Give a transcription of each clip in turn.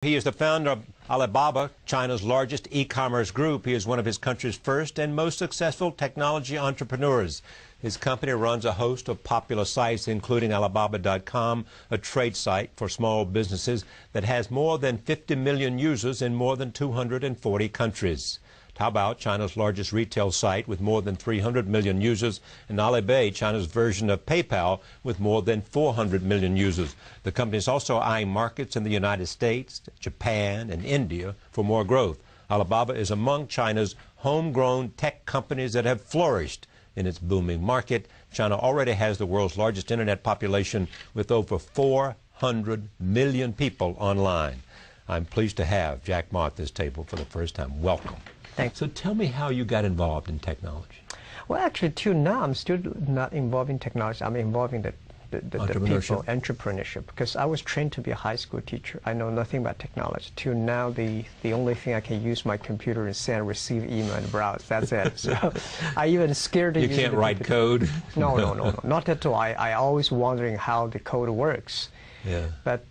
He is the founder of Alibaba, China's largest e-commerce group. He is one of his country's first and most successful technology entrepreneurs. His company runs a host of popular sites, including Alibaba.com, a trade site for small businesses that has more than 50 million users in more than 240 countries. Taobao, China's largest retail site with more than 300 million users, and Alipay, China's version of PayPal with more than 400 million users. The company is also eyeing markets in the United States, Japan, and India for more growth. Alibaba is among China's homegrown tech companies that have flourished in its booming market. China already has the world's largest internet population with over 400 million people online. I'm pleased to have Jackma at this table for the first time. Welcome. Thanks. So tell me how you got involved in technology. Well, actually, till now, I'm still not involved in technology. I'm involved in the people, entrepreneurship, because I was trained to be a high school teacher. I know nothing about technology. Till now, the only thing I can use my computer is send, receive email, and browse. That's it. So I even scared to use it. You can't write code? No, not at all. I always wondering how the code works. Yeah. But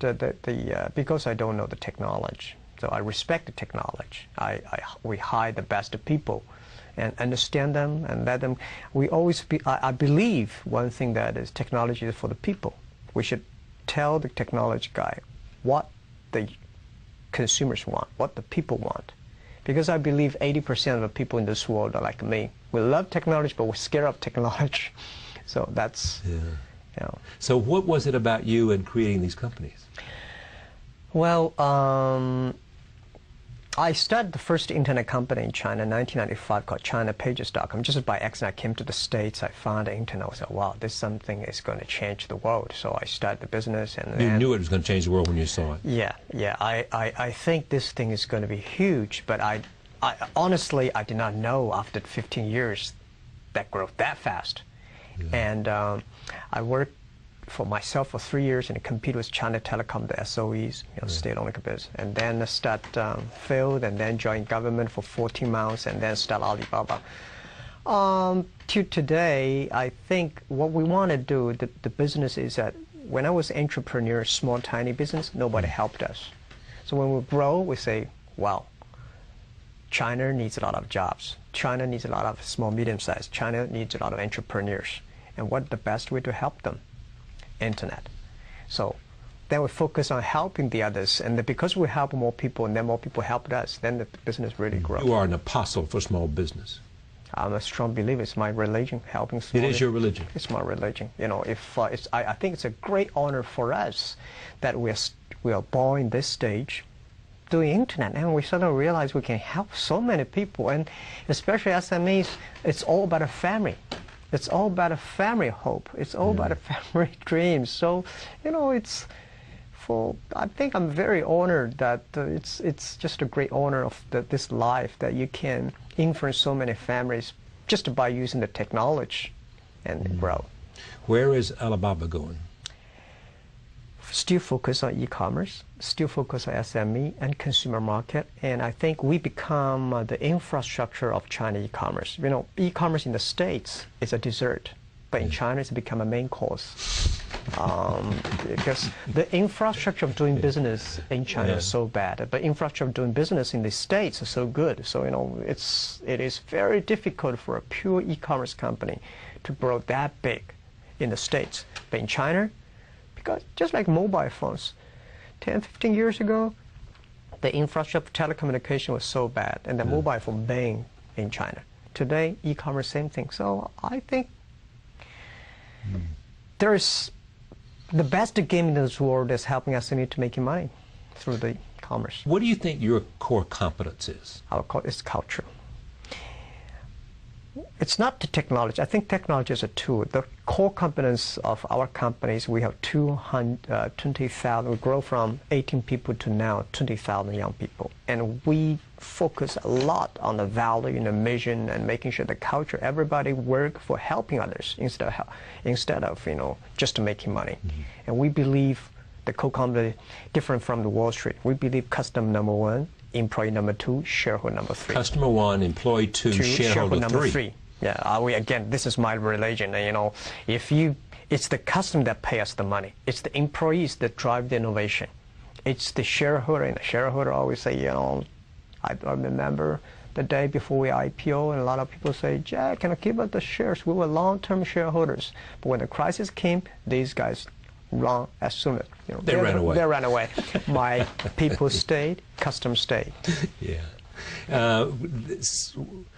because I don't know the technology. So I respect the technology. We hire the best people and understand them and let them. I believe one thing that is technology is for the people. We should tell the technology guy what the consumers want, what the people want. Because I believe 80% of the people in this world are like me. We love technology, but we're scared of technology. So that's, yeah. You know. So what was it about you in creating these companies? Well, I started the first internet company in China in 1995 called ChinaPages.com. Just by accident, I came to the States. I found the internet. I said, wow, this something is going to change the world. So I started the business. And you knew it was going to change the world when you saw it. Yeah. I think this thing is going to be huge. But I honestly, I did not know after 15 years that growth that fast. Yeah. And I worked for myself for 3 years and compete with China Telecom, the SOEs, state-owned business, and then start failed, and then joined government for 14 months, and then start Alibaba. To today, I think what we want to do, the business is that when I was entrepreneur, small, tiny business, nobody helped us. So when we grow, we say, wow, China needs a lot of jobs. China needs a lot of small, medium-sized. China needs a lot of entrepreneurs. And what's the best way to help them? Internet. So then we focus on helping the others, and because we help more people and then more people helped us, then the business really grows. You are an apostle for small business. I'm a strong believer. It's my religion, helping small. It is your religion. It's my religion. I think it's a great honor for us that we are born in this stage doing internet, and we suddenly realize we can help so many people, and especially SMEs. It's all about a family. It's all about a family hope. It's all about a family dream. So, I think I'm very honored that it's just a great honor of this life that you can influence so many families just by using the technology and grow. Where is Alibaba going? Still focus on e-commerce, still focus on SME and consumer market, and I think we become the infrastructure of China e-commerce. E-commerce in the States is a dessert, but in China it's become a main course. Because the infrastructure of doing business in China is so bad, but infrastructure of doing business in the States is so good. So it is very difficult for a pure e-commerce company to grow that big in the States, but in China. Because just like mobile phones, 10, 15 years ago, the infrastructure of telecommunication was so bad, and the mobile phone banned in China. Today, e-commerce, same thing. So I think there's the best game in this world is helping SME to make money through the commerce. What do you think your core competence is? It's culture. It's not the technology. I think technology is a tool. The core competence of our companies, we have 20,000. We grow from 18 people to now 20,000 young people. And we focus a lot on the value and the mission and making sure the culture, everybody work for helping others instead of just making money. And we believe the core company different from the Wall Street. We believe customer number one, employee number two, shareholder number three. Customer one, employee two, shareholder number three. Yeah, again, this is my religion. It's the customer that pay us the money. It's the employees that drive the innovation. It's the shareholder, and the shareholder always say, I remember the day before we IPO, and a lot of people say, Jack, can I give us the shares? We were long-term shareholders. But when the crisis came, these guys run as soon as, they ran away. They ran away. My people stayed, customers stayed. Yeah.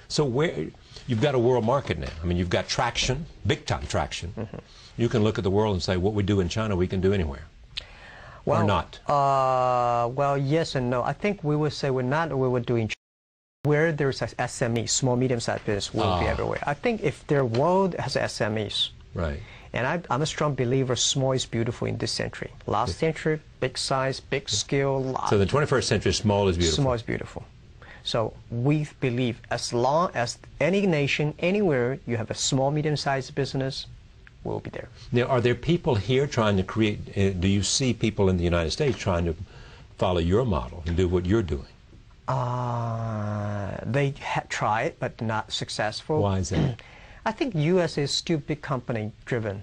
So where, you've got a world market now. I mean, you've got traction, big-time traction. Mm-hmm. You can look at the world and say, what we do in China, we can do anywhere. Well, or not? Well, yes and no. I think we would say we were doing where there's a SME, small, medium-sized business, will be everywhere. I think if their world has SMEs, right. And I'm a strong believer small is beautiful in this century. Last century, big size, big scale. So the 21st century, small is beautiful. Small is beautiful. So we believe as long as any nation, anywhere, you have a small, medium-sized business, we'll be there. Now, are there people here trying to create, do you see people in the United States trying to follow your model and do what you're doing? They tried, but not successful. Why is that? I think U.S. is still big company driven.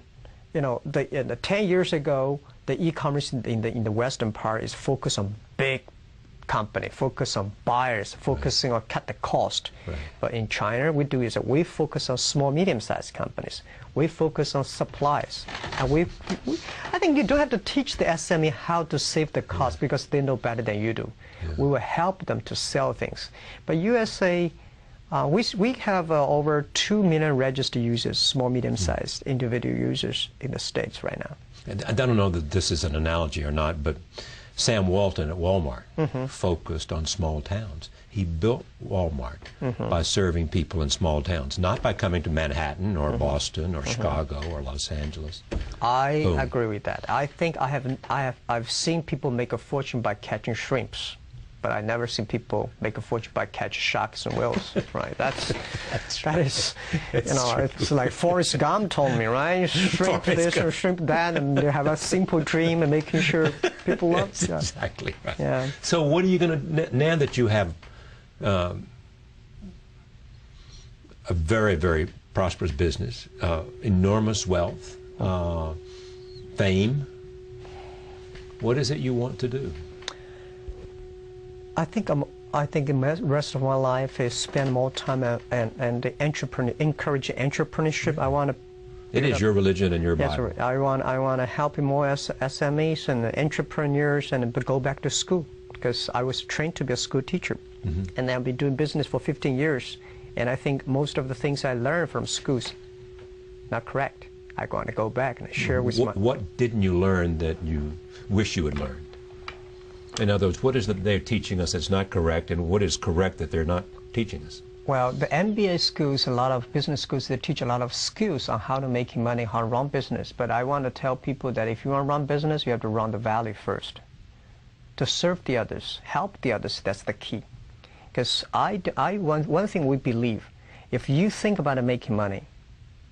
10 years ago, the e-commerce in the Western part is focused on big company, focus on buyers, focusing on cut the cost. Right. But in China, we focus on small, medium-sized companies. We focus on supplies. And I think you don't have to teach the SME how to save the cost because they know better than you do. Yeah. We will help them to sell things. But USA, we have over 2 million registered users, small, medium-sized individual users in the States right now. And I don't know that this is an analogy or not, but Sam Walton at Walmart focused on small towns. He built Walmart by serving people in small towns, not by coming to Manhattan or Boston or Chicago or Los Angeles. I agree with that. I think I've seen people make a fortune by catching shrimps, but I've never seen people make a fortune by catching sharks and whales. Right? That is, it's like Forrest Gump told me, right? Shrimp this or shrimp that, and you have a simple dream and making sure people love it. That's exactly right. Yeah. So what are you going to, now that you have a very, very prosperous business, enormous wealth, fame, what is it you want to do? I think the rest of my life is spend more time and the encourage entrepreneurship. I want to. It is your religion and your Bible. Yes, I want to help more SMEs and entrepreneurs and go back to school because I was trained to be a school teacher, and I've been doing business for 15 years, and I think most of the things I learned from schools not correct. I want to go back and share with my. What didn't you learn that you wish you had learned? In other words, what is that they're teaching us that's not correct, and what is correct that they're not teaching us? Well, the MBA schools, a lot of business schools, they teach a lot of skills on how to make money, how to run business. But I want to tell people that if you want to run business, you have to run the value first. To serve the others, help the others, that's the key. Because one thing we believe, if you think about making money,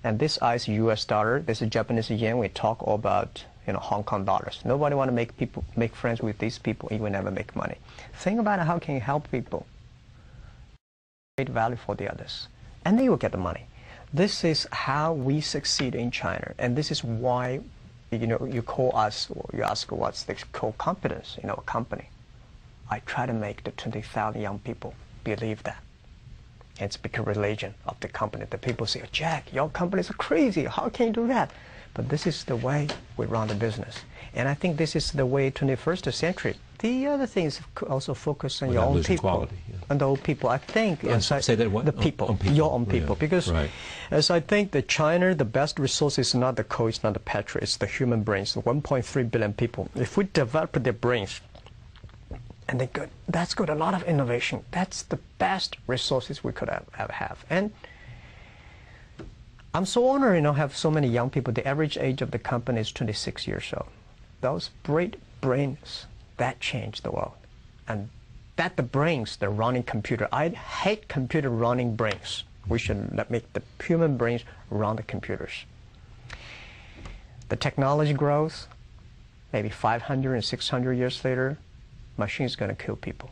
and this is US dollar, this is Japanese yen, we talk all about Hong Kong dollars. Nobody want to make friends with these people. You will never make money. Think about how can you help people. Create value for the others, and they will get the money. This is how we succeed in China, and this is why you call us, or you ask what's the core competence in our company. I try to make the 20,000 young people believe that. It's become religion of the company. The people say, Jack, your companies are crazy. How can you do that? But this is the way we run the business. And I think this is the way 21st century. The other thing is also focus on your own people. Quality, yeah. On the old people. I think say that what? The people, your own people. Yeah, because as I think that China, the best resource is not the coal, it's not the petrol, it's the human brains, 1.3 billion people. If we develop their brains, and that's got a lot of innovation. That's the best resources we could ever have. And I'm so honored, have so many young people. The average age of the company is 26 years old. Those great brains, that changed the world. And that the brains, the running computer. I hate computer running brains. We should make the human brains run the computers. The technology grows, maybe 500 and 600 years later, machine's going to kill people.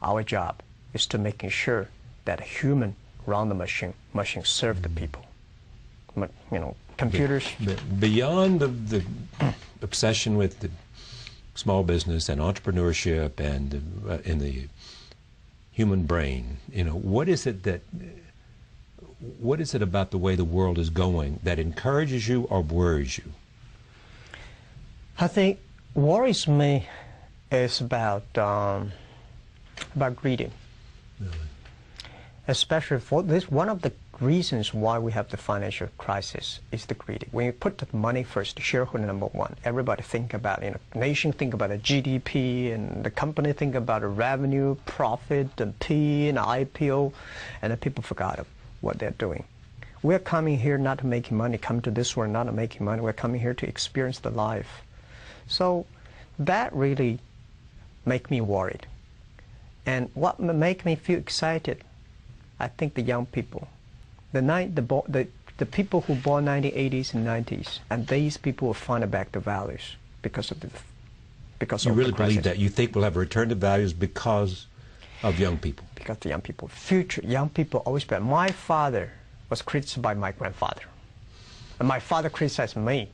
Our job is to making sure that a human run the machine serve the people. Computers. Beyond the obsession with the small business and entrepreneurship and in the human brain, what is it about the way the world is going that encourages you or worries you? I think worries me is about greed. Really? Especially for this, one of the reasons why we have the financial crisis is the greed. When you put the money first, shareholder number one, everybody think about, nation think about the GDP, and the company think about the revenue, profit, and P, and IPO, and the people forgot what they're doing. We're coming here not to make money, come to this world not to make money, we're coming here to experience the life. So that really make me worried. And what make me feel excited, I think the young people, the people who born 1980s and 90s, and these people will find back the values because of the crisis. You really believe that? You think we'll have a return to values because of young people? Because the young people, future young people always better. My father was criticized by my grandfather, and my father criticized me,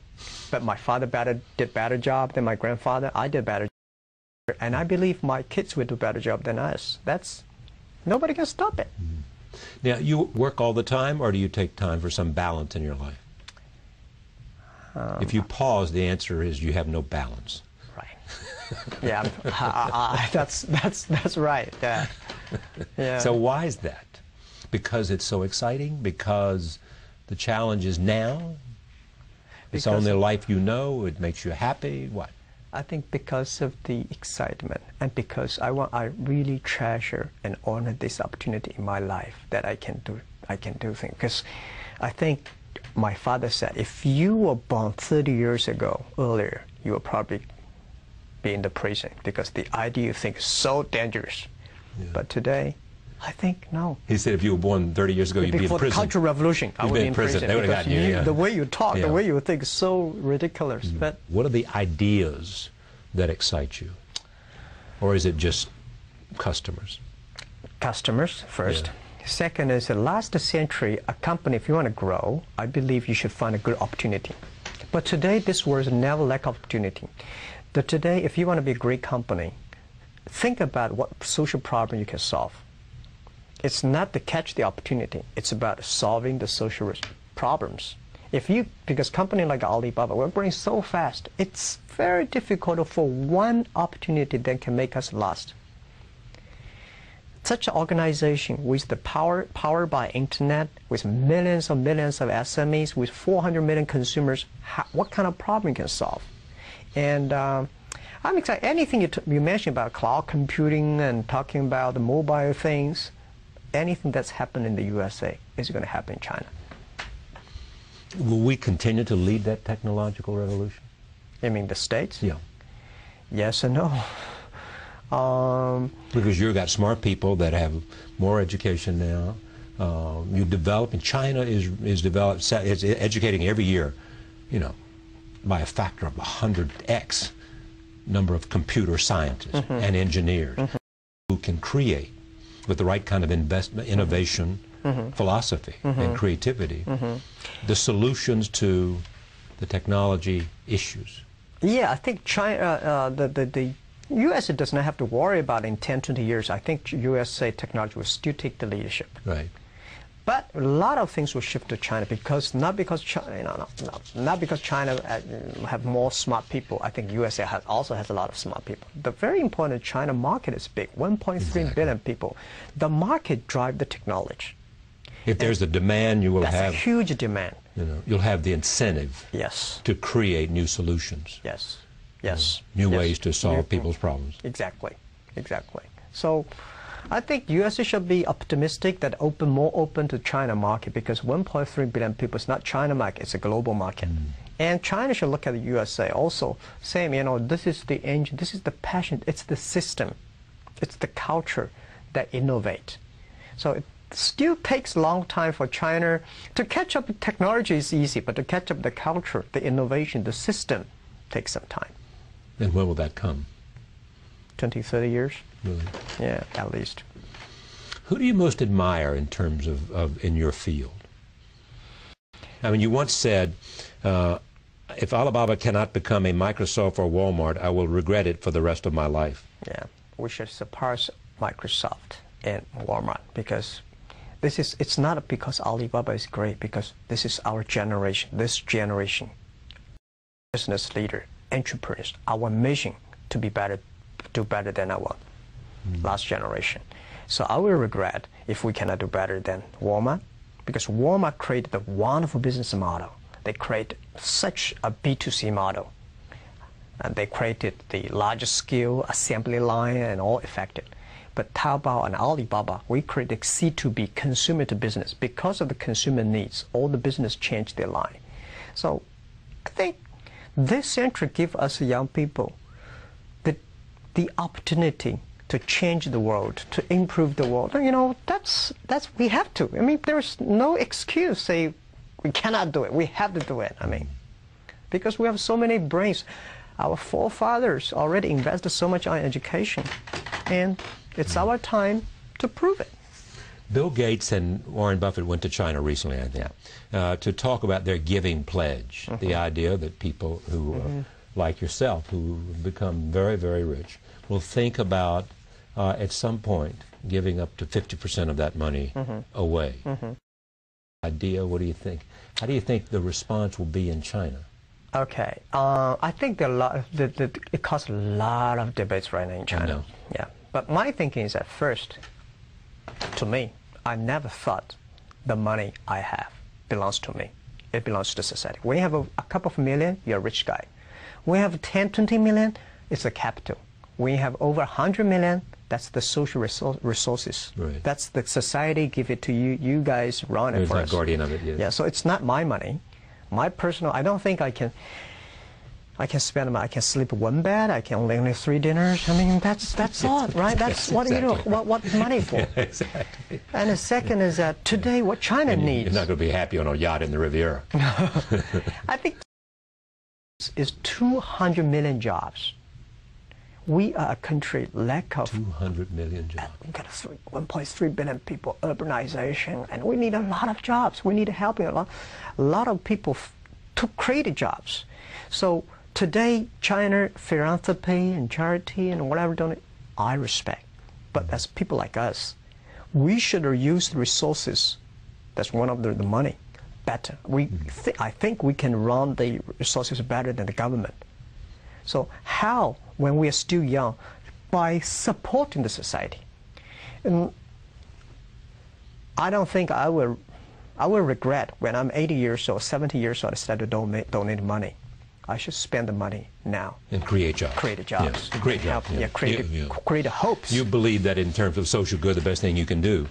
but my father did better job than my grandfather. I did better, and I believe my kids will do better job than us. Nobody can stop it. Mm-hmm. Now, you work all the time, or do you take time for some balance in your life? If you pause, the answer is you have no balance. Right. Yeah, that's right. Yeah. Yeah. So why is that? Because it's so exciting? Because the challenge is now? It's the only life you know? It makes you happy? What? I think because of the excitement, and because I really treasure and honor this opportunity in my life that I can do things. Because I think my father said, if you were born 30 years ago earlier, you would probably be in the prison because the idea you think is so dangerous. Yeah. But today, I think no. He said if you were born 30 years ago, you'd be in prison. Before the Cultural Revolution, I would be in prison. They would have gotten you. Yeah. The way you talk, the way you think is so ridiculous. Mm. But what are the ideas that excite you? Or is it just customers? Customers first. Yeah. Second is the last century, a company, if you want to grow, I believe you should find a good opportunity. But today, this world never lack opportunity. But today, if you want to be a great company, think about what social problem you can solve. It's not to catch the opportunity. It's about solving the social problems. Because company like Alibaba, we're growing so fast, it's very difficult for one opportunity that can make us last. Such an organization with the power by internet, with millions of SMEs, with 400 million consumers, what kind of problem can solve? And I'm excited. Anything you mentioned about cloud computing and talking about the mobile things, anything that's happened in the USA is going to happen in China. Will we continue to lead that technological revolution? You mean the States? Yeah. Yes and no. Because you've got smart people that have more education now. You develop, and China is educating every year, by a factor of 100x number of computer scientists and engineers who can create with the right kind of investment, innovation, philosophy and creativity, the solutions to the technology issues. Yeah, I think China, the U.S. does not have to worry about in 10, 20 years. I think USA technology will still take the leadership. Right. But a lot of things will shift to China not because China have more smart people. I think USA also has a lot of smart people. The very important China market is big, 1.3 billion people. The market drives the technology. If there's a demand, you will have a huge demand. You'll have the incentive. Yes. To create new solutions. Yes. Yes. New ways to solve people's problems. Exactly. Exactly. So I think U.S. should be optimistic that more open to China market, because 1.3 billion people is not China market, it's a global market. And China should look at the USA also, saying, this is the engine, this is the passion, it's the system, it's the culture that innovate. So it still takes a long time for China to catch up. Technology is easy, but to catch up the culture, the innovation, the system takes some time. And when will that come? 20, 30 years. Really? Yeah, at least. Who do you most admire in terms of in your field? I mean, you once said, If Alibaba cannot become a Microsoft or Walmart, I will regret it for the rest of my life. Yeah, we should surpass Microsoft and Walmart because it's not because Alibaba is great, because this is our generation, this generation, business leader, entrepreneurs, our mission to be better, do better than our last generation. So I will regret if we cannot do better than Walmart, because Walmart created a wonderful business model. They created such a B2C model. And they created the largest scale assembly line and all effective. But Taobao and Alibaba, we created C2B, consumer to business. Because of the consumer needs, all the business changed their line. So I think this century gives us young people the opportunity to change the world, to improve the world. You know, that's we have to. I mean, there's no excuse say we cannot do it. We have to do it. I mean, because we have so many brains. Our forefathers already invested so much on education, and it's our time to prove it. Bill Gates and Warren Buffett went to China recently, I think, to talk about their giving pledge, the idea that people who, like yourself, who become very, very rich, will think about, at some point, giving up to 50% of that money away. Idea, what do you think? How do you think the response will be in China? Okay, I think there are it causes a lot of debates right now in China. I know. Yeah, but my thinking is that first, to me, I never thought the money I have belongs to me. It belongs to the society. When you have a couple of million, you're a rich guy. When you have 10, 20 million, it's a capital. When you have over 100 million, that's the social resources. Right. That's the society give it to you. You guys run it for us. Guardian of it, yes. Yeah, so it's not my money. My personal, I don't think I can spend, I can sleep one bed, I can only 3 dinners. I mean, that's all, right? That's what exactly. You know, what money for? Yeah, exactly. And the second is that today what China needs. You're not going to be happy on a yacht in the Riviera. I think is 200 million jobs. We are a country lack of 200 million jobs. We've got 1.3 billion people, urbanization, and we need a lot of jobs. We need helping a lot of people to create jobs. So today, China, philanthropy and charity and whatever, I respect. But as people like us, we should use the resources. That's one of the money better. I think we can run the resources better than the government. So how, when we are still young, by supporting the society? And I don't think I will regret when I'm 80 years old, 70 years old, instead of donate money. I should spend the money now. And create jobs. Create jobs. Yes, create jobs. Yeah, create hopes. You believe that in terms of social good, the best thing you can do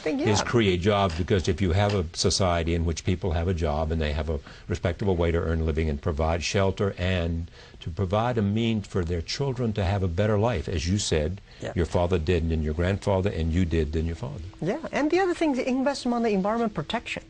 is create jobs, because if you have a society in which people have a job and they have a respectable way to earn a living and provide shelter and to provide a means for their children to have a better life, as you said, your father did and your grandfather, and you did than your father. Yeah, and the other thing is investment on the environment protection.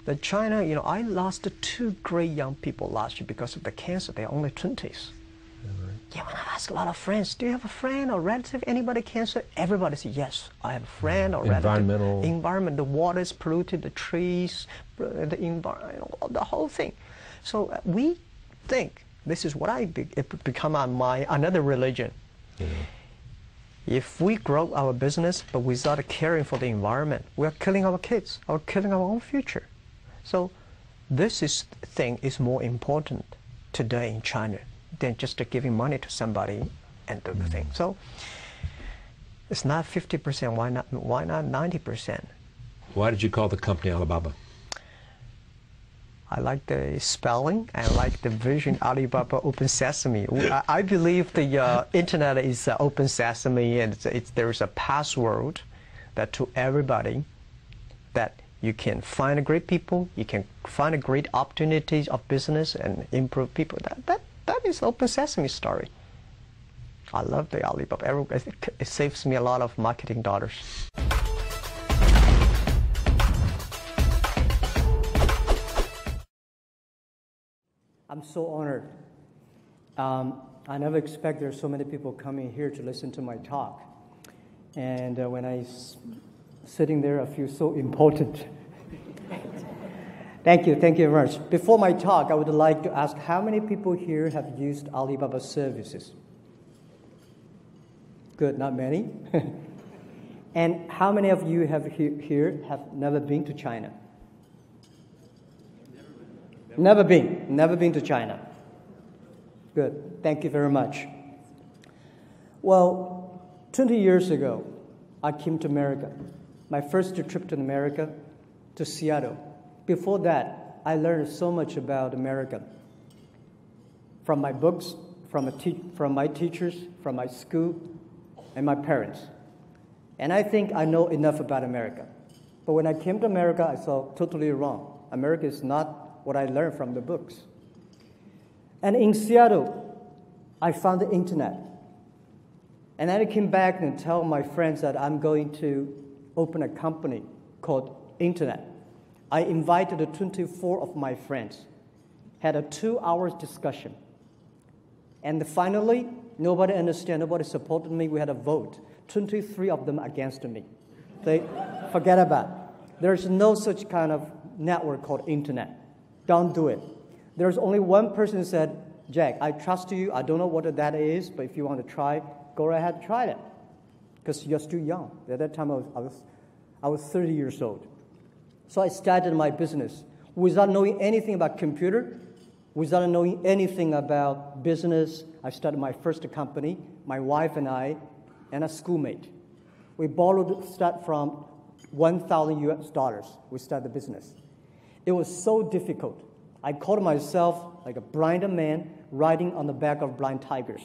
That China, you know, I lost 2 great young people last year because of the cancer. They're only 20s. Right. Yeah, when I ask a lot of friends, do you have a friend or relative, anybody cancer? Everybody says, yes, I have a friend or relative. Environment, the water is polluted, the trees, the environment, you know, the whole thing. So we think, this is what it become another religion. Yeah. If we grow our business but without caring for the environment, we are killing our kids, or killing our own future. So this thing is more important today in China than just giving money to somebody and do the thing. So it's not 50%. Why not 90%? Why did you call the company Alibaba? I like the spelling. I like the vision. Alibaba, open sesame. I believe the internet is open sesame, and there's a password that to everybody that you can find great people, you can find great opportunities of business and improve people. That is open sesame story. I love the Alibaba. It saves me a lot of marketing dollars. I'm so honored. I never expect there's so many people coming here to listen to my talk. And when I sitting there, I feel so important. Thank you very much. Before my talk, I would like to ask how many people here have used Alibaba services? Good, not many. And how many of you here have never been to China? Never been to China. Good, thank you very much. Well, 20 years ago, I came to America. My first trip to America, to Seattle. Before that, I learned so much about America. From my books, from my teachers, from my school, and my parents. And I think I know enough about America. But when I came to America, I saw totally wrong. America is not what I learned from the books. And in Seattle, I found the internet. And then I came back and told my friends that I'm going to open a company called Internet. I invited 24 of my friends, had a 2-hour discussion. And finally, nobody understood, nobody supported me. We had a vote. 23 of them against me. They forget about it. There's no such kind of network called Internet. Don't do it. There's only one person who said, Jack, I trust you. I don't know what that is, but if you want to try, go ahead and try it. Because you're still young. At that time, I was 30 years old. So I started my business without knowing anything about computer, without knowing anything about business. I started my first company, my wife and I, and a schoolmate. We start from $1,000. We started the business. It was so difficult. I called myself like a blind man riding on the back of blind tigers.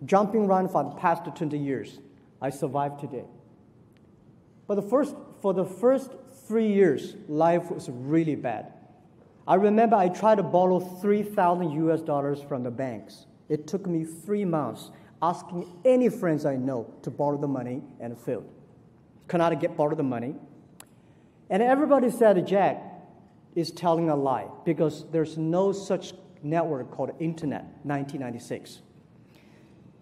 Jumping around for the past 20 years. I survived today. But for the first 3 years, life was really bad. I remember I tried to borrow $3,000 from the banks. It took me 3 months asking any friends I know to borrow the money and failed. Could not borrow the money. And everybody said Jack is telling a lie because there's no such network called Internet, 1996.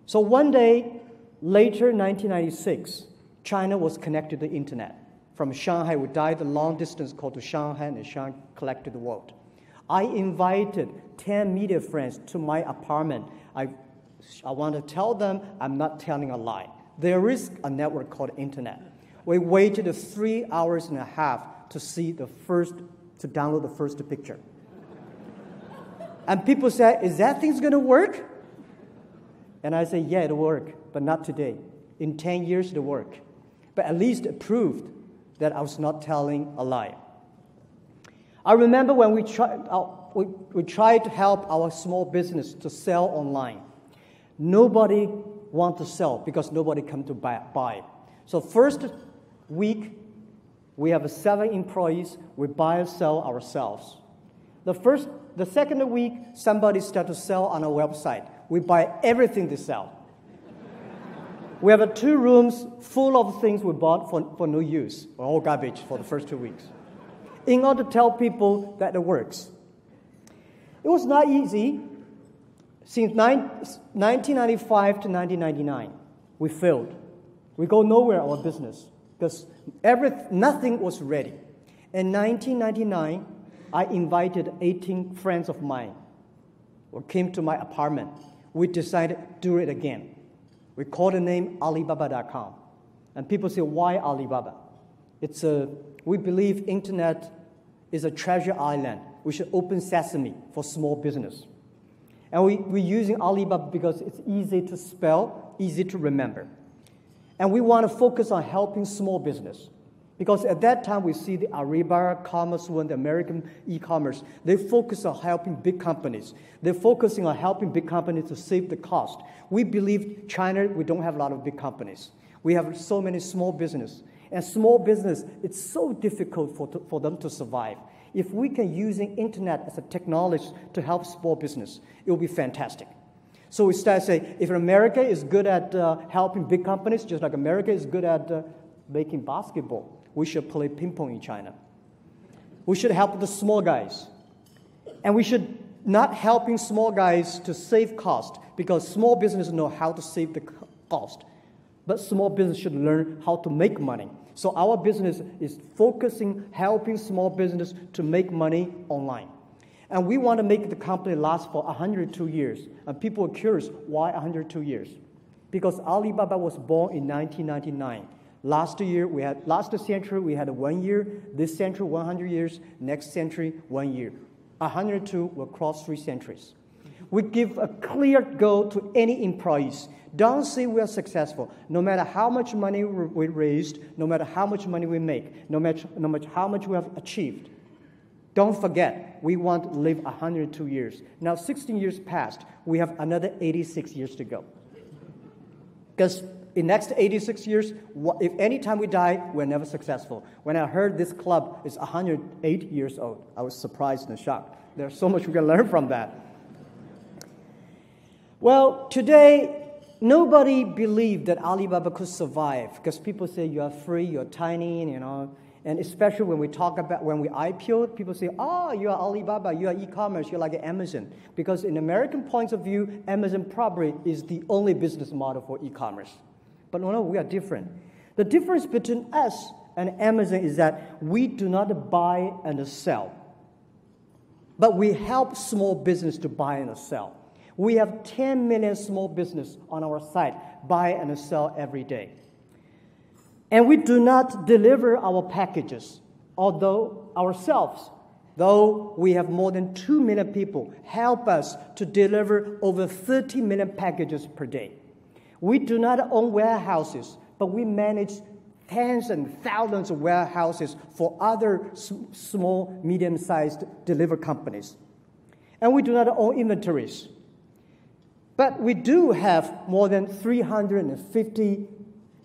So one day, later 1996, China was connected to the Internet. From Shanghai, we died the long distance called to Shanghai, and Shanghai collected the world. I invited 10 media friends to my apartment. I want to tell them I'm not telling a lie. There is a network called Internet. We waited 3 hours and a half to download the first picture. And people said, is that thing going to work? And I said, yeah, it'll work, but not today. In 10 years, it'll work. But at least it proved that I was not telling a lie. I remember when we tried to help our small business to sell online. Nobody want to sell because nobody come to buy. So first week, we have 7 employees. We buy and sell ourselves. The second week, somebody start to sell on our website. We buy everything they sell. We have 2 rooms full of things we bought for no use, or all garbage for the first 2 weeks, in order to tell people that it works. It was not easy. Since 1995 to 1999, we failed. We go nowhere our business because nothing was ready. In 1999, I invited 18 friends of mine who came to my apartment. We decided to do it again. We called the name Alibaba.com. And people say, why Alibaba? We believe Internet is a treasure island. We should open sesame for small business. And we're using Alibaba because it's easy to spell, easy to remember. And we want to focus on helping small business. Because at that time, we see the Alibaba, Commerce One, the American e-commerce, they focus on helping big companies. They're focusing on helping big companies to save the cost. We believe China, we don't have a lot of big companies. We have so many small business. And small business, it's so difficult for them to survive. If we can using Internet as a technology to help small business, it will be fantastic. So we start saying, if America is good at helping big companies, just like America is good at making basketball, we should play ping pong in China. We should help the small guys. And we should not helping small guys to save cost, because small businesses know how to save the cost. but small business should learn how to make money. So our business is focusing, helping small business to make money online. And we want to make the company last for 102 years. And people are curious, why 102 years? Because Alibaba was born in 1999. Last century, we had 1 year. This century, 100 years. Next century, 1 year. 102 will cross 3 centuries. We give a clear goal to any employees. Don't say we are successful. No matter how much money we raised, no matter how much money we make, no matter how much we have achieved, don't forget, we want to live 102 years. Now, 16 years passed. We have another 86 years to go. Because in the next 86 years, if any time we die, we're never successful. When I heard this club is 108 years old, I was surprised and shocked. There's so much we can learn from that. Well, today, nobody believed that Alibaba could survive because people say you are free, you're tiny, and especially when we IPO'd, people say, oh, you are Alibaba, you are e-commerce, you're like Amazon. Because in American points of view, Amazon probably is the only business model for e-commerce. But no, we are different. The difference between us and Amazon is that we do not buy and sell, but we help small business to buy and sell. We have 10 million small business on our site, buy and sell every day. And we do not deliver our packages, though we have more than 2 million people help us to deliver over 30 million packages per day. We do not own warehouses, but we manage tens and thousands of warehouses for other small, medium-sized delivery companies. And we do not own inventories. But we do have more than 350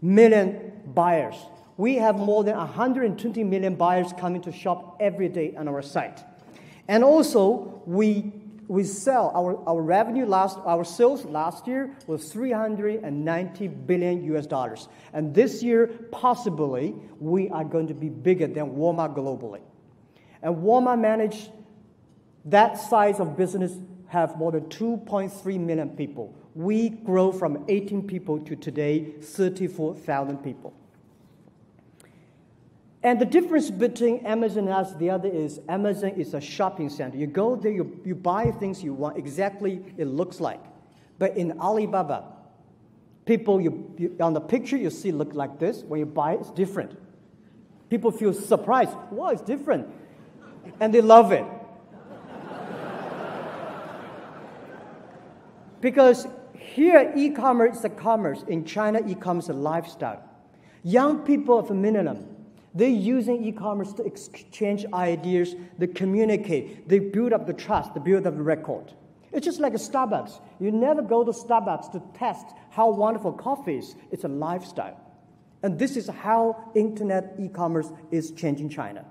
million buyers. We have more than 120 million buyers coming to shop every day on our site. And also, we sell, our revenue our sales last year was $390 billion. And this year, possibly, we are going to be bigger than Walmart globally. And Walmart managed that size of business have more than 2.3 million people. We grow from 18 people to today 34,000 people. And the difference between Amazon and us, the other is Amazon is a shopping center. You go there, you buy things you want exactly it looks like. But in Alibaba, people on the picture you see look like this. When you buy it, it's different. People feel surprised. Wow, it's different. And they love it. Because here, e-commerce is a commerce. In China, e-commerce is a lifestyle. Young people of a minimum, they're using e-commerce to exchange ideas, they communicate, they build up the trust, they build up the record. It's just like a Starbucks. You never go to Starbucks to test how wonderful coffee is. It's a lifestyle. And this is how internet e-commerce is changing China.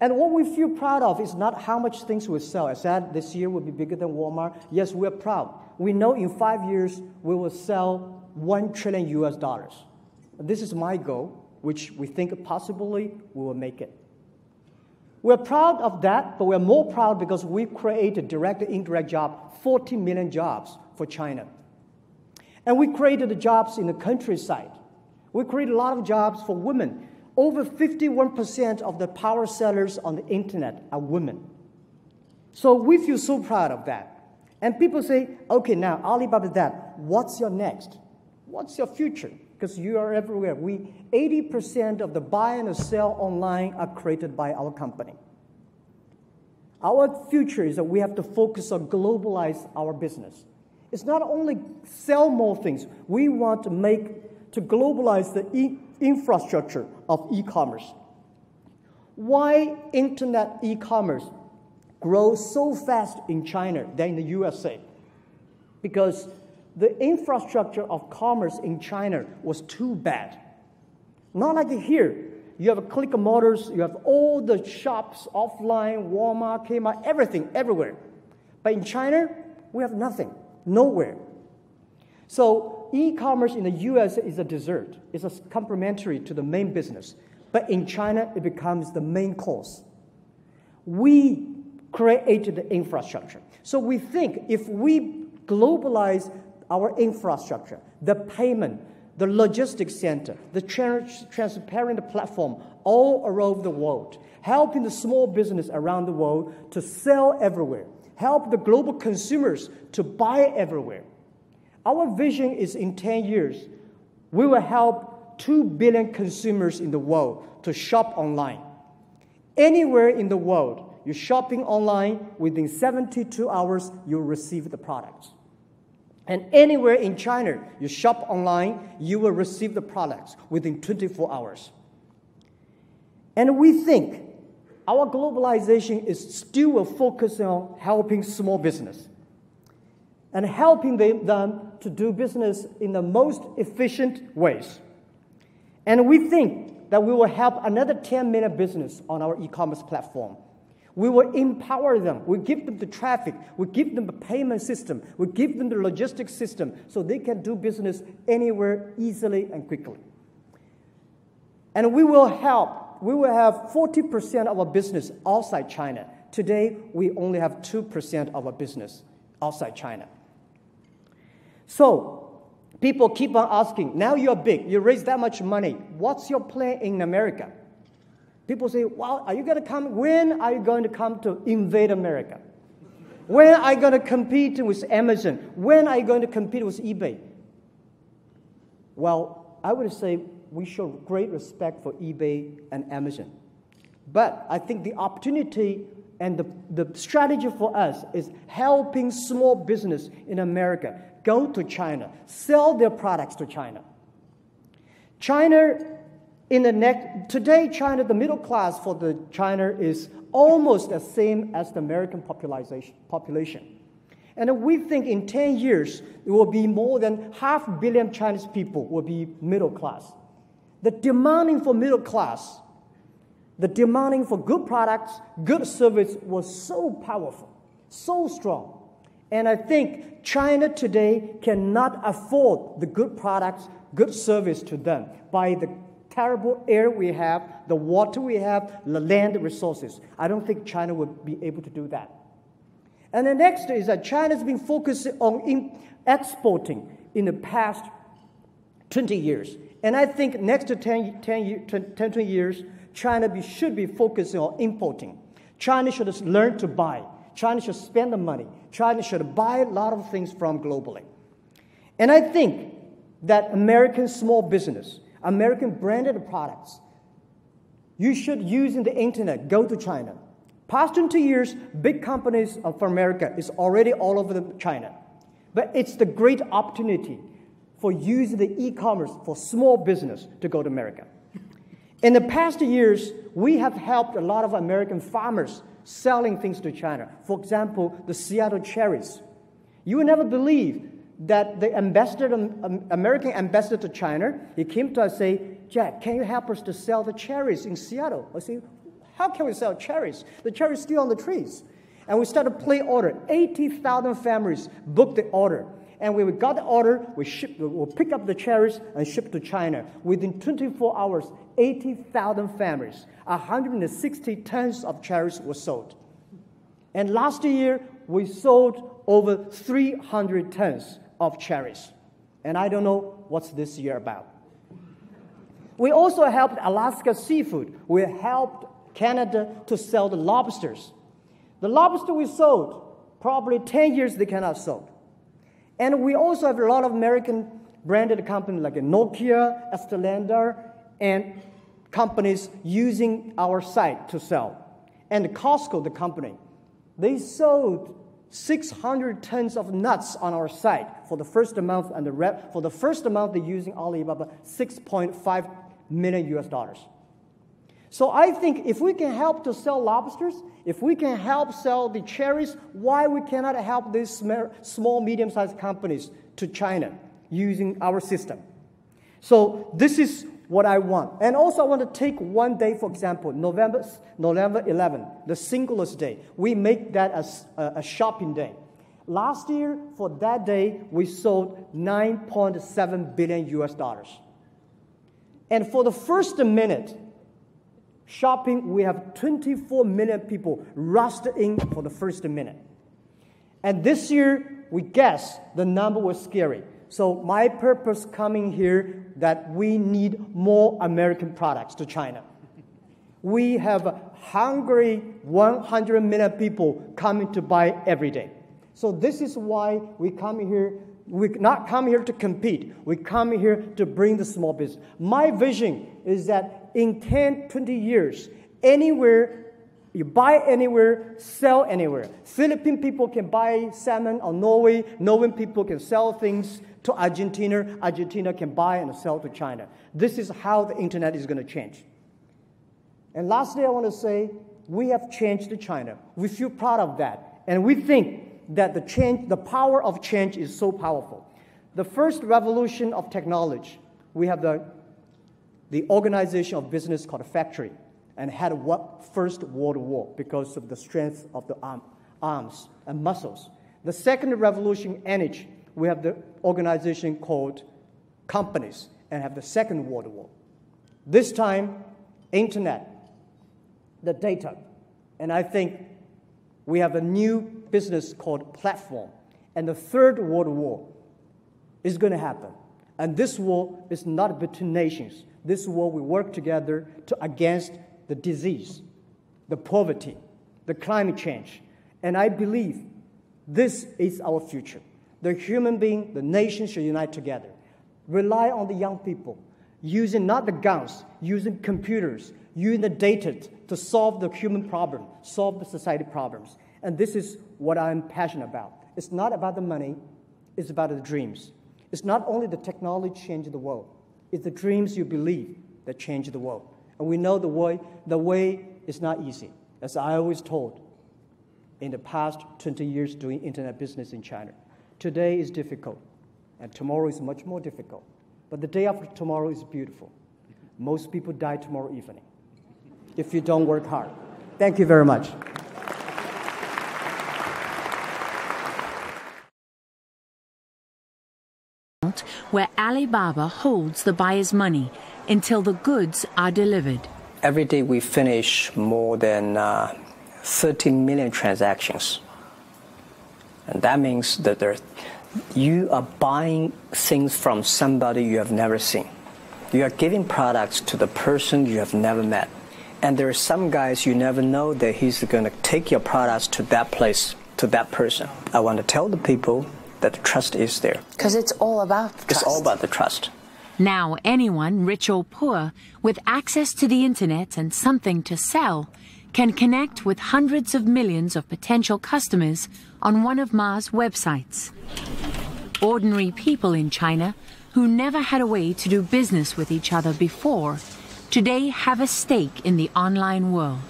And what we feel proud of is not how much things we sell. I said this year will be bigger than Walmart. Yes, we're proud. We know in 5 years we will sell $1 trillion. This is my goal, which we think possibly we will make it. We're proud of that, but we're more proud because we created direct and indirect jobs, 40 million jobs for China. And we created the jobs in the countryside. We created a lot of jobs for women. Over 51% of the power sellers on the internet are women. So we feel so proud of that. And people say, okay, now Alibaba that, what's your next? What's your future? Because you are everywhere. 80% of the buy and sell online are created by our company. Our future is that we have to focus on globalize our business. It's not only sell more things. We want to globalize the infrastructure of e-commerce. Why internet e-commerce grows so fast in China than in the USA? Because the infrastructure of commerce in China was too bad. Not like here. You have a Click Motors, you have all the shops offline, Walmart, Kmart, everything, everywhere. But in China, we have nothing, nowhere. So e-commerce in the US is a dessert. It's a complementary to the main business. But in China, it becomes the main course. We created the infrastructure. So we think if we globalize our infrastructure, the payment, the logistics center, the transparent platform all around the world, helping the small business around the world to sell everywhere, help the global consumers to buy everywhere. Our vision is in 10 years, we will help 2 billion consumers in the world to shop online. Anywhere in the world, you're shopping online, within 72 hours, you'll receive the products. And anywhere in China, you shop online, you will receive the products within 24 hours. And we think our globalization is still a focus on helping small business and helping them to do business in the most efficient ways. And we think that we will help another 10 million business on our e-commerce platform. We will empower them. We give them the traffic. We give them the payment system. We give them the logistics system so they can do business anywhere easily and quickly. And we will help. We will have 40% of our business outside China. Today, we only have 2% of our business outside China. So people keep on asking, now you're big, you raise that much money, what's your plan in America? People say, well, are you going to come? When are you going to come to invade America? When are you going to compete with Amazon? When are you going to compete with eBay? Well, I would say we show great respect for eBay and Amazon. But I think the opportunity and the strategy for us is helping small business in America go to China, sell their products to China. Today, China, the middle class for China is almost the same as the American population. And we think in 10 years, it will be more than 500 million Chinese people will be middle class. The demanding for middle class, the demanding for good products, good service was so powerful, so strong. And I think China today cannot afford the good products, good service to them by the terrible air we have, the water we have, the land resources. I don't think China would be able to do that. And the next is that China's been focusing on exporting in the past 20 years. And I think next to 20 years, China should be focusing on importing. China should learn to buy. China should spend the money. China should buy a lot of things from globally. And I think that American small business, American branded products, you should use in the internet, go to China. Past 20 years, big companies for America is already all over China. But it's the great opportunity for using the e-commerce for small business to go to America. In the past years, we have helped a lot of American farmers selling things to China. For example, the Seattle cherries. You will never believe that the American ambassador to China, he came to us and said, Jack, can you help us to sell the cherries in Seattle? I said, how can we sell cherries? The cherries are still on the trees. And we started to place order. 80,000 families booked the order. And when we got the order, we'll pick up the cherries and ship to China. Within 24 hours, 80,000 families, 160 tons of cherries were sold. And last year, we sold over 300 tons of cherries. And I don't know what's this year about. We also helped Alaska Seafood. We helped Canada to sell the lobsters. The lobster we sold, probably 10 years they cannot sell. And we also have a lot of American branded companies like Nokia, Estelander, and companies using our site to sell. And Costco, the company, they sold 600 tons of nuts on our site for the first month, and for the first month they're using Alibaba, $6.5 million. So I think if we can help to sell lobsters, if we can help sell the cherries, why we cannot help these small, medium-sized companies to China using our system? So this is what I want. And also I want to take one day, for example, November 11, the Singles Day. We make that as a shopping day. Last year, for that day, we sold $9.7 billion. And for the first minute, shopping, we have 24 million people rushed in for the first minute. And this year, we guess the number was scary. So my purpose coming here that we need more American products to China. We have hungry 100 million people coming to buy every day. So this is why we come here. We not come here to compete. We come here to bring the small business. My vision is that in 10, 20 years, anywhere, you buy anywhere, sell anywhere. Philippine people can buy salmon, or Norwegian people can sell things to Argentina. Argentina can buy and sell to China. This is how the internet is going to change. And lastly, I want to say, we have changed to China. We feel proud of that. And we think that the power of change is so powerful. The first revolution of technology, we have the organization of business called a factory, and had First World War because of the strength of the arms and muscles. The second revolution, energy, we have the organization called companies, and have the Second World War. This time, internet, the data, and I think we have a new business called platform. And the Third World War is going to happen. And this war is not between nations. This war we work together against the disease, the poverty, the climate change. And I believe this is our future. The human being, the nation should unite together. Rely on the young people, using not the guns, using computers, using the data to solve the human problem, solve the society problems. And this is what I'm passionate about. It's not about the money, it's about the dreams. It's not only the technology changing the world, it's the dreams you believe that change the world. And we know the way is not easy. As I always told, in the past 20 years doing internet business in China, today is difficult, and tomorrow is much more difficult. But the day after tomorrow is beautiful. Most people die tomorrow evening if you don't work hard. Thank you very much. Where Alibaba holds the buyer's money until the goods are delivered. Every day we finish more than 30 million transactions. And that means that you are buying things from somebody you have never seen. You are giving products to the person you have never met. And there are some guys you never know that he's going to take your products to that place, to that person. I want to tell the people that the trust is there. Because it's all about trust. It's all about the trust. Now anyone, rich or poor, with access to the internet and something to sell, can connect with hundreds of millions of potential customers on one of Ma's websites. Ordinary people in China, who never had a way to do business with each other before, today have a stake in the online world.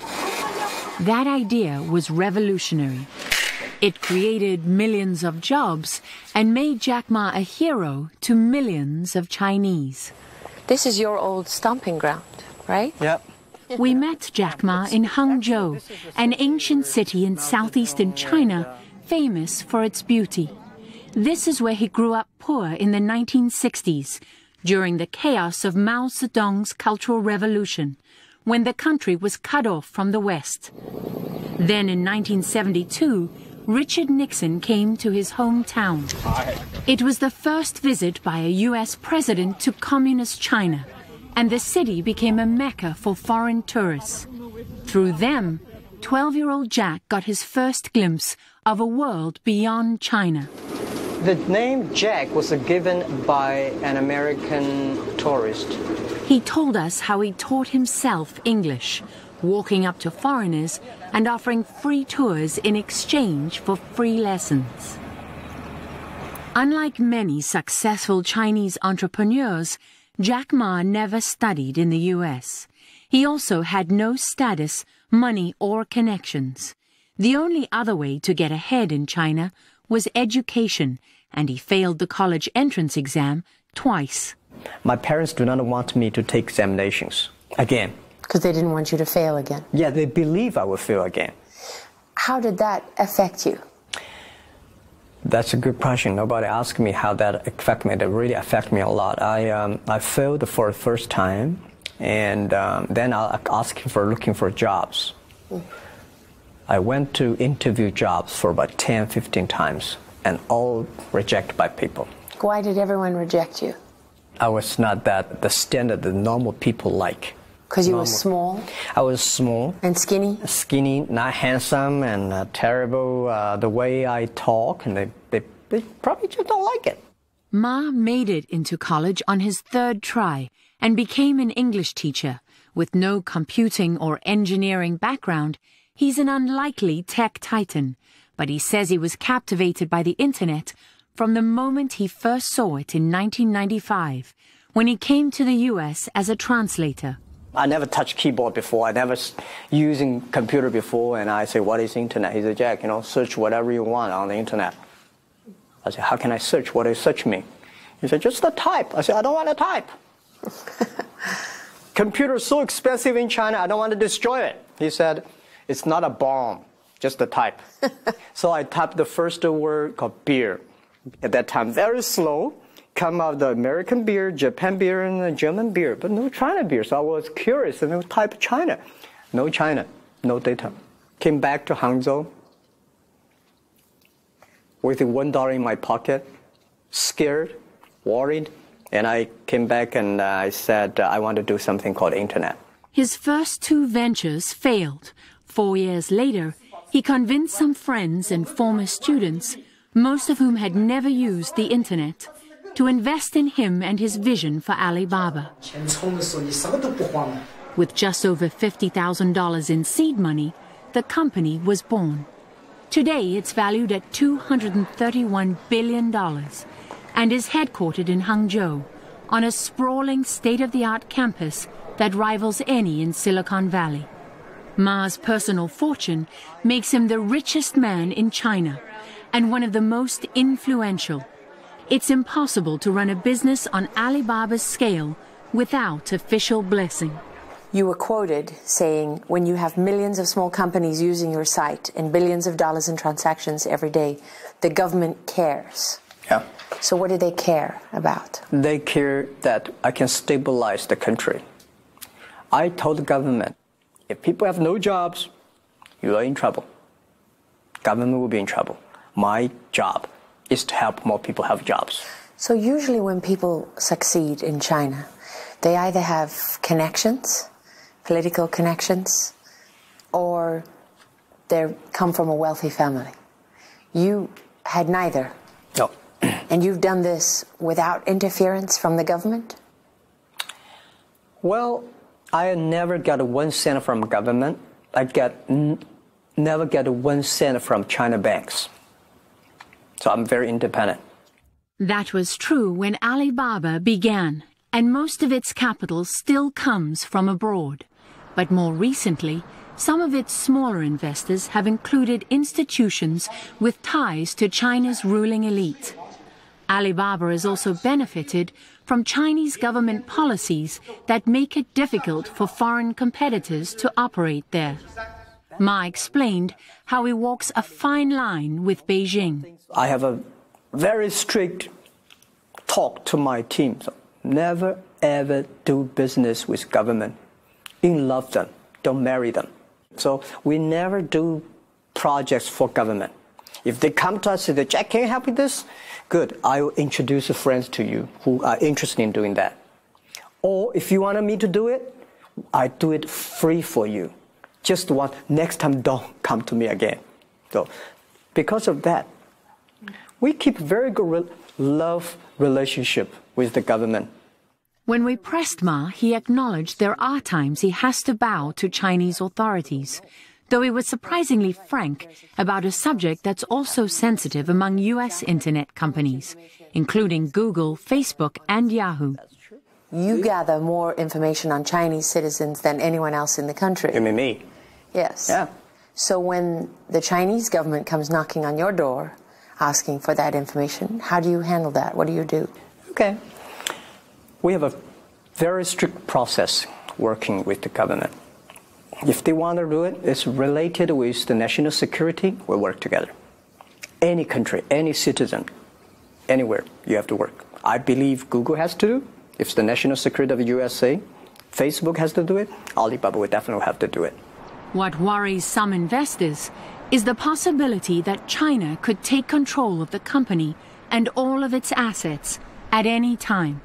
That idea was revolutionary. It created millions of jobs and made Jackma a hero to millions of Chinese. This is your old stomping ground, right? Yep. We met Jackma in Hangzhou, an ancient city in southeastern China, famous for its beauty. This is where he grew up poor in the 1960s, during the chaos of Mao Zedong's Cultural Revolution, when the country was cut off from the West. Then in 1972, Richard Nixon came to his hometown. It was the first visit by a U.S. president to communist China, and the city became a mecca for foreign tourists. Through them, 12-year-old Jack got his first glimpse of a world beyond China. The name Jack was given by an American tourist. He told us how he taught himself English, walking up to foreigners and offering free tours in exchange for free lessons. Unlike many successful Chinese entrepreneurs, Jack Ma never studied in the U.S. He also had no status, money, or connections. The only other way to get ahead in China was education, and he failed the college entrance exam twice. My parents do not want me to take examinations again. Because they didn't want you to fail again. Yeah, they believe I will fail again. How did that affect you? That's a good question. Nobody asked me how that affected me. That really affected me a lot. I failed for the first time, and then I asked for looking for jobs. I went to interview jobs for about 10, 15 times. and all rejected by people. Why did everyone reject you? I was not the standard that normal people like. Because you were small? I was small. And skinny? Skinny, not handsome, and terrible. The way I talk, and they probably just don't like it. Ma made it into college on his third try and became an English teacher. With no computing or engineering background, he's an unlikely tech titan, but he says he was captivated by the internet from the moment he first saw it in 1995, when he came to the US as a translator. I never touched keyboard before. I never using computer before, and I say, what is internet? He said, Jack, search whatever you want on the internet. I said, how can I search? What does search mean? He said, just the type. I said, I don't want to type. Computer is so expensive in China, I don't want to destroy it. He said, it's not a bomb, just a type. So I typed the first word called beer. At that time, very slow. Come out the American beer, Japan beer, and the German beer, but no China beer. So I was curious and I typed China. No China, no data. Came back to Hangzhou with $1 in my pocket, scared, worried, and I came back and I said I want to do something called internet. His first two ventures failed. 4 years later, he convinced some friends and former students, most of whom had never used the internet, to invest in him and his vision for Alibaba. With just over $50,000 in seed money, the company was born. Today, it's valued at $231 billion and is headquartered in Hangzhou on a sprawling state-of-the-art campus that rivals any in Silicon Valley. Ma's personal fortune makes him the richest man in China and one of the most influential. It's impossible to run a business on Alibaba's scale without official blessing. You were quoted saying, when you have millions of small companies using your site and billions of dollars in transactions every day, the government cares. Yeah. So what do they care about? They care that I can stabilize the country. I told the government, if people have no jobs, you are in trouble. Government will be in trouble. My job is to help more people have jobs. So usually when people succeed in China, they either have connections, political connections, or they come from a wealthy family. You had neither. No. And you've done this without interference from the government? Well, I never got 1 cent from government. I never get 1 cent from China banks. So I'm very independent. That was true when Alibaba began, and most of its capital still comes from abroad. But more recently, some of its smaller investors have included institutions with ties to China's ruling elite. Alibaba has also benefited from Chinese government policies that make it difficult for foreign competitors to operate there. Ma explained how he walks a fine line with Beijing. I have a very strict talk to my team. So never, ever do business with government. Love them, don't marry them. So we never do projects for government. If they come to us and say, Jack, can you help with this? Good, I will introduce friends to you who are interested in doing that. Or if you want me to do it, I do it free for you. Just next time don't come to me again. So because of that, we keep very good love relationship with the government. When we pressed Ma, he acknowledged there are times he has to bow to Chinese authorities, though he was surprisingly frank about a subject that's also sensitive among U.S. internet companies, including Google, Facebook, and Yahoo. You gather more information on Chinese citizens than anyone else in the country. You mean me? Yes. Yeah. So when the Chinese government comes knocking on your door asking for that information, how do you handle that? What do you do? Okay. We have a very strict process working with the government. If they want to do it, it's related with the national security, we work together. Any country, any citizen, anywhere, you have to work. I believe Google has to do. If it's the national security of the USA, Facebook has to do it, Alibaba will definitely have to do it. What worries some investors is the possibility that China could take control of the company and all of its assets at any time.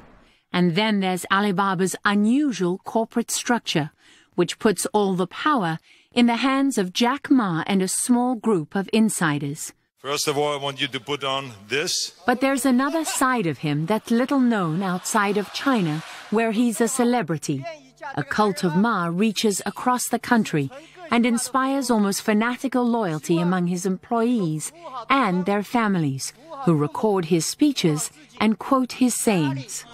And then there's Alibaba's unusual corporate structure, which puts all the power in the hands of Jack Ma and a small group of insiders. First of all, I want you to put on this. But there's another side of him that's little known outside of China, where he's a celebrity. A cult of Ma reaches across the country and inspires almost fanatical loyalty among his employees and their families, who record his speeches and quote his sayings.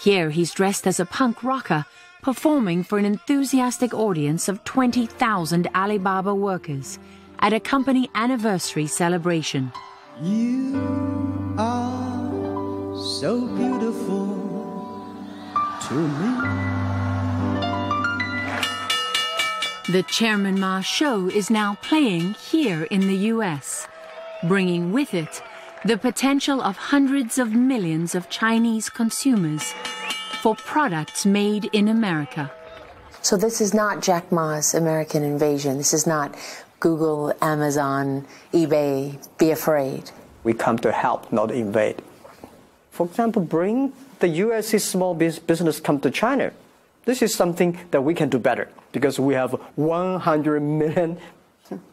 Here he's dressed as a punk rocker, performing for an enthusiastic audience of 20,000 Alibaba workers at a company anniversary celebration. You are so beautiful to me. The Chairman Ma show is now playing here in the US, bringing with it the potential of hundreds of millions of Chinese consumers for products made in America. So this is not Jack Ma's American invasion. This is not Google, Amazon, eBay, be afraid. We come to help, not invade. For example, bring the U.S.'s small business come to China. This is something that we can do better because we have 100 million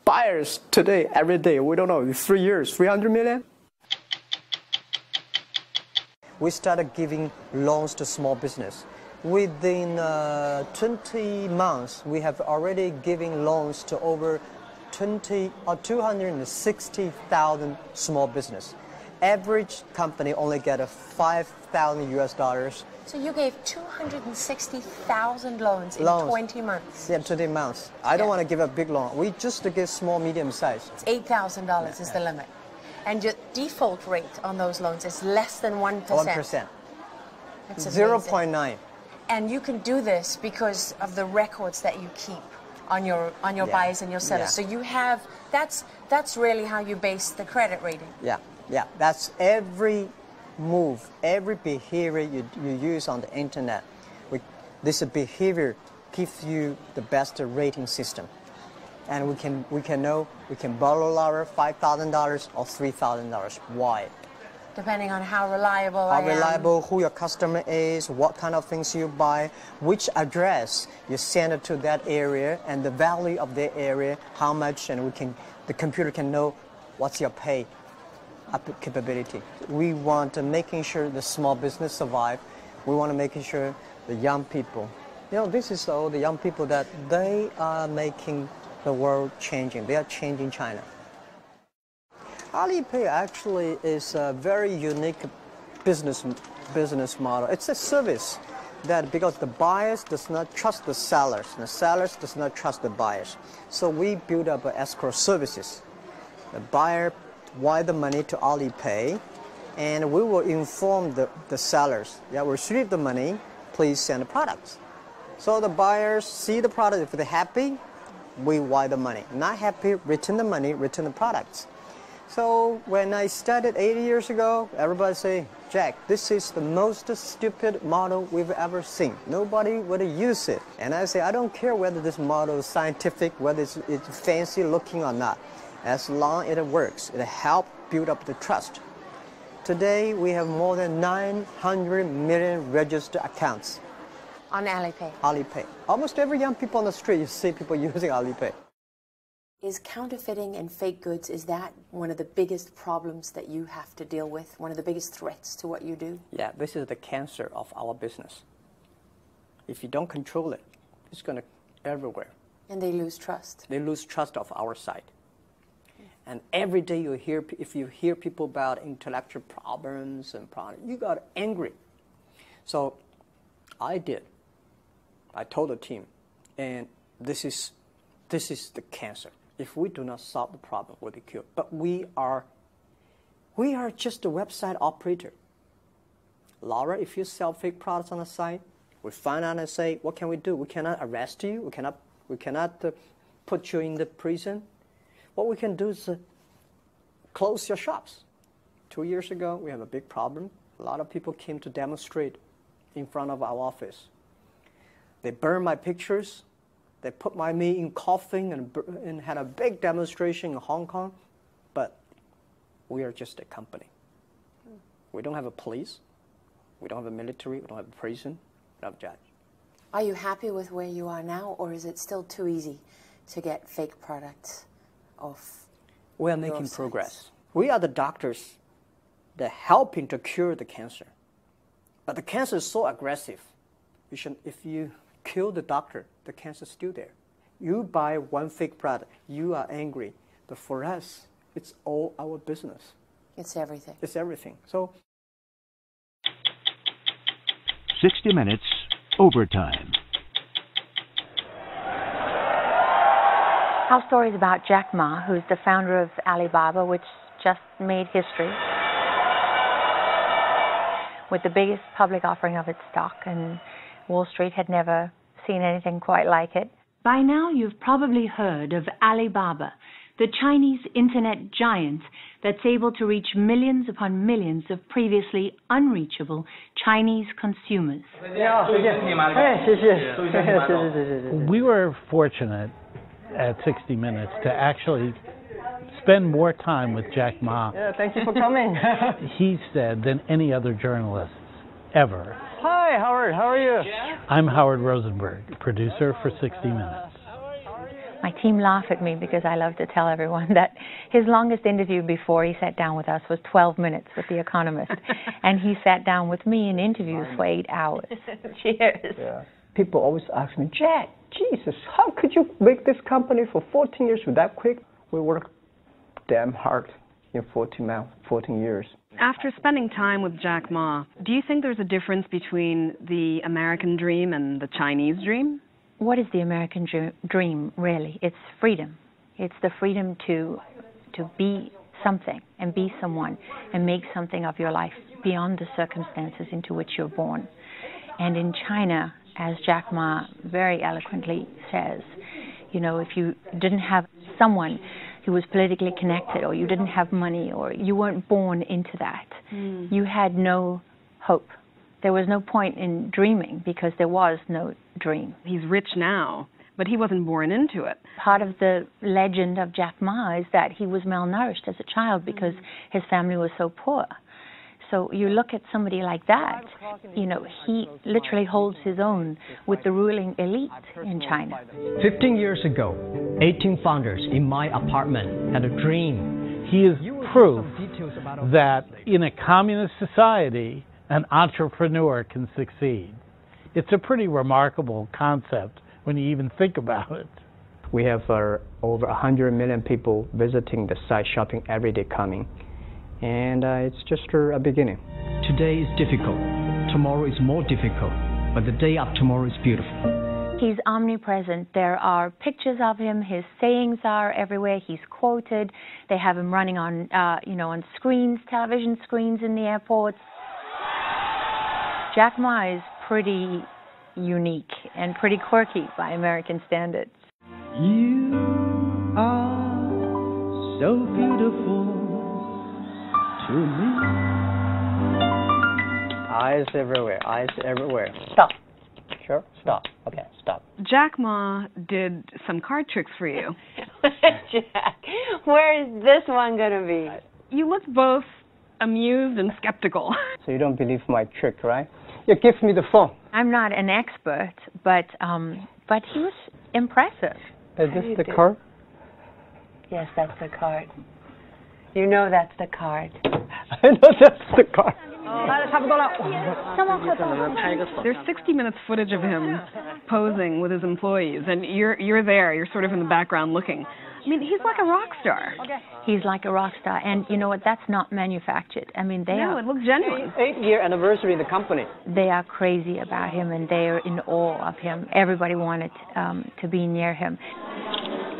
buyers today, every day. We don't know, 3 years, 300 million? We started giving loans to small business. Within 20 months, we have already given loans to over 260,000 small business. Average company only get a $5,000 US. So you gave 260,000 loans in 20 months? Yeah, 20 months. I don't want to give a big loan. We just give small, medium size. $8,000 is the limit. And your default rate on those loans is less than 1%. 1%. 0.9. And you can do this because of the records that you keep on your buyers and your sellers. So you have, that's really how you base the credit rating. Yeah. That's every move, every behavior you use on the internet. This behavior gives you the best rating system. And we can know we can borrow our $5,000 or $3,000. Why? Depending on how reliable I am. How reliable, who your customer is, what kind of things you buy, which address you send it to that area, and the value of the area, how much, and the computer can know what's your pay capability. We want to making sure the small business survive. We want to making sure the young people, this is all the young people that they are making the world changing. They are changing China. Alipay actually is a very unique business model. It's a service that because the buyers does not trust the sellers, and the sellers does not trust the buyers. So we build up escrow services. The buyer wire the money to Alipay, and we will inform the sellers, we receive the money, please send the products. So the buyers see the product. If they're happy, we wire the money. Not happy, return the money, return the products. So when I started 80 years ago, everybody say, Jack, this is the most stupid model we've ever seen. Nobody would use it. And I say, I don't care whether this model is scientific, whether it's fancy looking or not. As long as it works, it helps build up the trust. Today, we have more than 900 million registered accounts. On Alipay? Alipay. Almost every young people on the street, you see people using Alipay. Is counterfeiting and fake goods, is that one of the biggest problems that you have to deal with? One of the biggest threats to what you do? Yeah, this is the cancer of our business. If you don't control it, it's going to everywhere. And they lose trust? They lose trust of our side. And every day if you hear people about intellectual problems and problems, you got angry. So I told the team, and this is the cancer. If we do not solve the problem, we'll be cured. But we are just a website operator. Laura, if you sell fake products on the site, we find out and say, what can we do? We cannot arrest you. We cannot put you in the prison. What we can do is close your shops. 2 years ago, we have a big problem. A lot of people came to demonstrate in front of our office. They burned my pictures. They put my me in coffin and had a big demonstration in Hong Kong, but we are just a company. We don't have a police, we don't have a military, we don't have a prison, we don't have a judge. Are you happy with where you are now, or is it still too easy to get fake products off? We are making progress. We are the doctors that are helping to cure the cancer. But the cancer is so aggressive. If you kill the doctor, the cancer is still there. You buy one fake product, you are angry. But for us, it's all our business. It's everything. It's everything. So 60 Minutes Overtime. Our story is about Jack Ma, who's the founder of Alibaba, which just made history with the biggest public offering of its stock, and Wall Street had never seen anything quite like it. By now, you've probably heard of Alibaba, the Chinese internet giant that's able to reach millions upon millions of previously unreachable Chinese consumers. We were fortunate at 60 Minutes to actually spend more time with Jack Ma. Yeah, thank you for coming. He said than any other journalist ever. Hi, Howard. How are you? I'm Howard Rosenberg, producer for 60 Minutes. My team laugh at me because I love to tell everyone that his longest interview before he sat down with us was 12 minutes with The Economist. And he sat down with me in interviews for 8 hours. Cheers. Yeah. People always ask me, Jack, Jesus, how could you make this company for 14 years that quick? We worked damn hard in 14 years. After spending time with Jack Ma, do you think there's a difference between the American dream and the Chinese dream? What is the American dream, really? It's freedom. It's the freedom to be something and be someone and make something of your life beyond the circumstances into which you're born. And in China, as Jack Ma very eloquently says, you know, if you didn't have someone who was politically connected, or you didn't have money, or you weren't born into that, you had no hope. There was no point in dreaming because there was no dream. He's rich now, but he wasn't born into it. Part of the legend of Jack Ma is that he was malnourished as a child because his family was so poor. So you look at somebody like that, you know, he literally holds his own with the ruling elite in China. 15 years ago, 18 founders in my apartment had a dream. He is proof that in a communist society, an entrepreneur can succeed. It's a pretty remarkable concept when you even think about it. We have over 100 million people visiting the site, shopping every day coming. And it's just a beginning. Today is difficult. Tomorrow is more difficult. But the day after tomorrow is beautiful. He's omnipresent. There are pictures of him. His sayings are everywhere. He's quoted. They have him running on, on screens, television screens in the airports. Jack Ma is pretty unique and pretty quirky by American standards. You are so beautiful to me. Eyes everywhere, eyes everywhere. Stop. Sure? Stop. Okay, stop. Jack Ma did some card tricks for you. Jack, where is this one going to be? You looked both amused and skeptical. So you don't believe my trick, right? Yeah, give me the phone. I'm not an expert, but he was impressive. Is this the card? Yes, that's the card. You know that's the card. I know that's the card. There's 60 minutes footage of him posing with his employees, and you're there. You're sort of in the background looking. I mean, he's like a rock star. He's like a rock star, and you know what? That's not manufactured. I mean, it looks genuine. 8-year anniversary in the company. They are crazy about him, and they are in awe of him. Everybody wanted to be near him.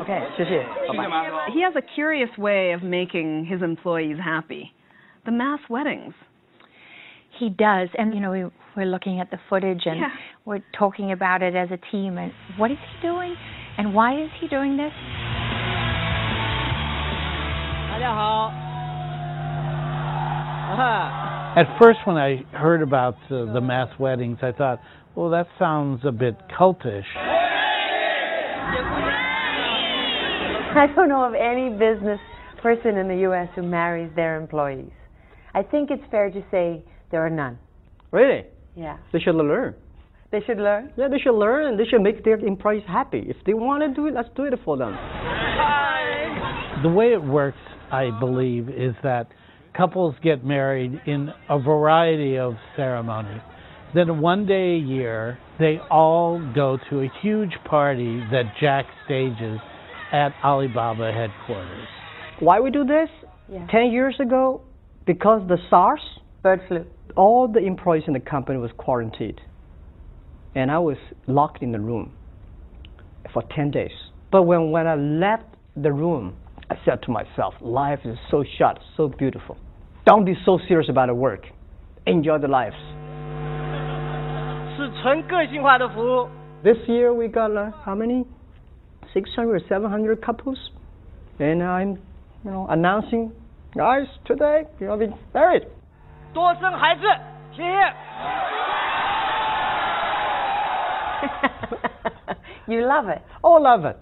Okay, 谢谢. Bye-bye. He has a curious way of making his employees happy. The mass weddings. He does, and we're looking at the footage, and we're talking about it as a team, and what is he doing, and why is he doing this? At first, when I heard about the mass weddings, I thought, well, that sounds a bit cultish. I don't know of any business person in the U.S. who marries their employees. I think it's fair to say there are none. Really? Yeah. They should learn. They should learn? Yeah, they should learn, and they should make their employees happy. If they want to do it, let's do it for them. The way it works, I believe, is that couples get married in a variety of ceremonies. Then one day a year, they all go to a huge party that Jack stages at Alibaba headquarters. Why we do this? Yeah. 10 years ago, because the SARS, bird flu, all the employees in the company was quarantined. And I was locked in the room for 10 days. But when I left the room, I said to myself, life is so short, so beautiful. Don't be so serious about the work. Enjoy the lives. This year we got how many? 600 or 700 couples. And I'm announcing, guys, today you'll be married. 多生孩子，谢谢。You love it. Oh, love it.